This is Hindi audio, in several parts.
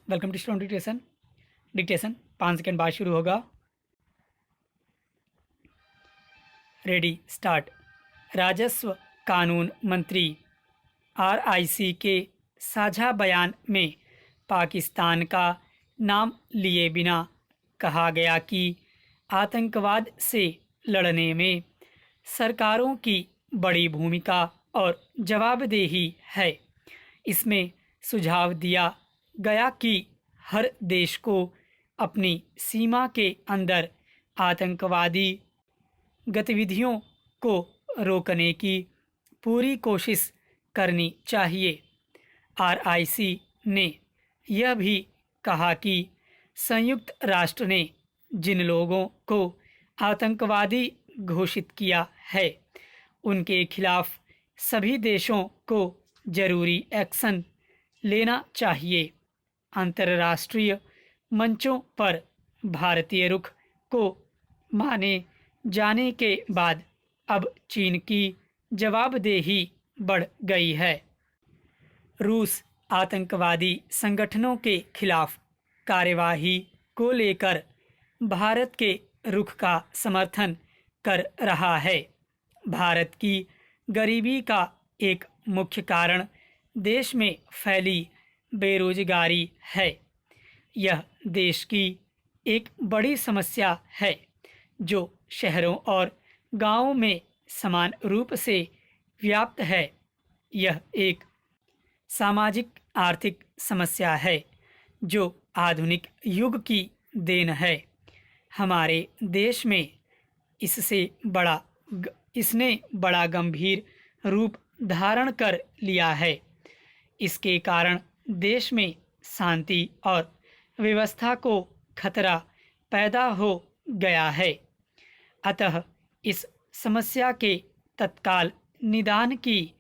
Welcome to student dictation. Dictation 5 second बाद शुरू होगा। Ready start. राजस्व कानून मंत्री RIC के साझा बयान में पाकिस्तान का नाम लिए बिना कहा गया कि आतंकवाद से लड़ने में सरकारों की बड़ी भूमिका और जवाबदेही है। इसमें सुझाव दिया गया कि हर देश को अपनी सीमा के अंदर आतंकवादी गतिविधियों को रोकने की पूरी कोशिश करनी चाहिए। RIC ने यह भी कहा कि संयुक्त राष्ट्र ने जिन लोगों को आतंकवादी घोषित किया है उनके खिलाफ सभी देशों को जरूरी एक्शन लेना चाहिए। अंतर्राष्ट्रीय मंचों पर भारतीय रुख को माने जाने के बाद अब चीन की जवाबदेही बढ़ गई है। रूस आतंकवादी संगठनों के खिलाफ कार्यवाही को लेकर भारत के रुख का समर्थन कर रहा है। भारत की गरीबी का एक मुख्य कारण देश में फैली बेरोजगारी है। यह देश की एक बड़ी समस्या है जो शहरों और गांवों में समान रूप से व्याप्त है। यह एक सामाजिक आर्थिक समस्या है जो आधुनिक युग की देन है। हमारे देश में इसने बड़ा गंभीर रूप धारण कर लिया है। इसके कारण देश में शांति और व्यवस्था को खतरा पैदा हो गया है। अतः इस समस्या के तत्काल निदान की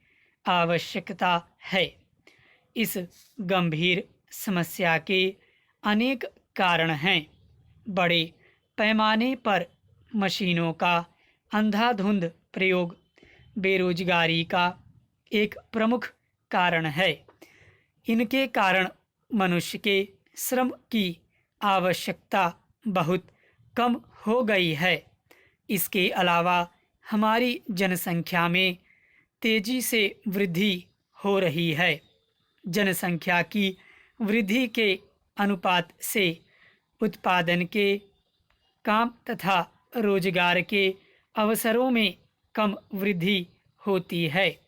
आवश्यकता है। इस गंभीर समस्या के अनेक कारण हैं। बड़े पैमाने पर मशीनों का अंधाधुंध प्रयोग बेरोजगारी का एक प्रमुख कारण है। इनके कारण मनुष्य के श्रम की आवश्यकता बहुत कम हो गई है। इसके अलावा हमारी जनसंख्या में तेजी से वृद्धि हो रही है। जनसंख्या की वृद्धि के अनुपात से उत्पादन के काम तथा रोजगार के अवसरों में कम वृद्धि होती है।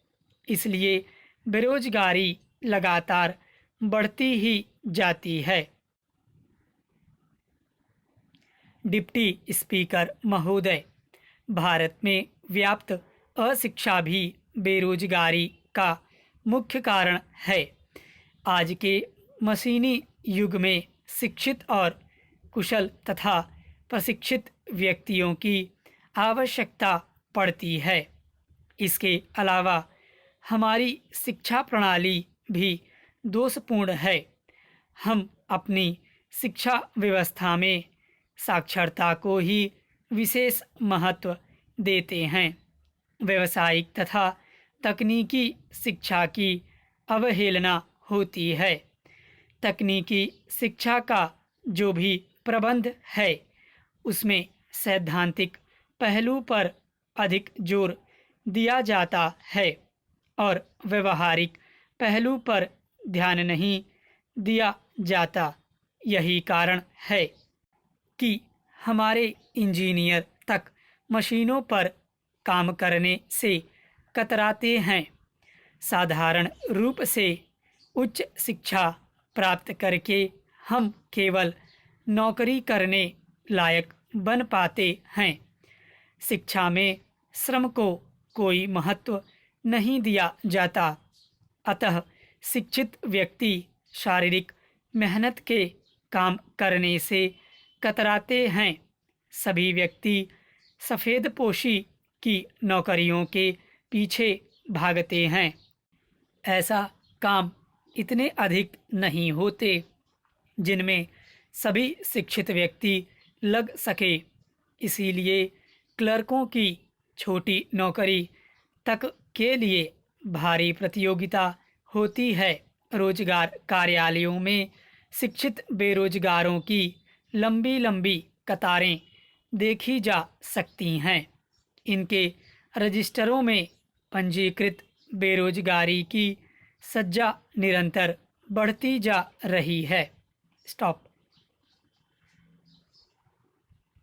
इसलिए बेरोजगारी लगातार बढ़ती ही जाती है। डिप्टी स्पीकर महोदय, भारत में व्याप्त अशिक्षा भी बेरोजगारी का मुख्य कारण है। आज के मशीनी युग में शिक्षित और कुशल तथा प्रशिक्षित व्यक्तियों की आवश्यकता पड़ती है। इसके अलावा हमारी शिक्षा प्रणाली भी दोषपूर्ण है। हम अपनी शिक्षा व्यवस्था में साक्षरता को ही विशेष महत्व देते हैं। व्यावसायिक तथा तकनीकी शिक्षा की अवहेलना होती है। तकनीकी शिक्षा का जो भी प्रबंध है उसमें सैद्धांतिक पहलू पर अधिक जोर दिया जाता है और व्यवहारिक पहलू पर ध्यान नहीं दिया जाता। यही कारण है कि हमारे इंजीनियर तक मशीनों पर काम करने से कतराते हैं। साधारण रूप से उच्च शिक्षा प्राप्त करके हम केवल नौकरी करने लायक बन पाते हैं। शिक्षा में श्रम को कोई महत्व नहीं दिया जाता। अतः शिक्षित व्यक्ति शारीरिक मेहनत के काम करने से कतराते हैं। सभी व्यक्ति सफ़ेदपोशी की नौकरियों के पीछे भागते हैं। ऐसा काम इतने अधिक नहीं होते जिनमें सभी शिक्षित व्यक्ति लग सके। इसीलिए क्लर्कों की छोटी नौकरी तक के लिए भारी प्रतियोगिता होती है। रोजगार कार्यालयों में शिक्षित बेरोजगारों की लंबी लंबी कतारें देखी जा सकती हैं। इनके रजिस्टरों में पंजीकृत बेरोजगारी की सज्जा निरंतर बढ़ती जा रही है। स्टॉप।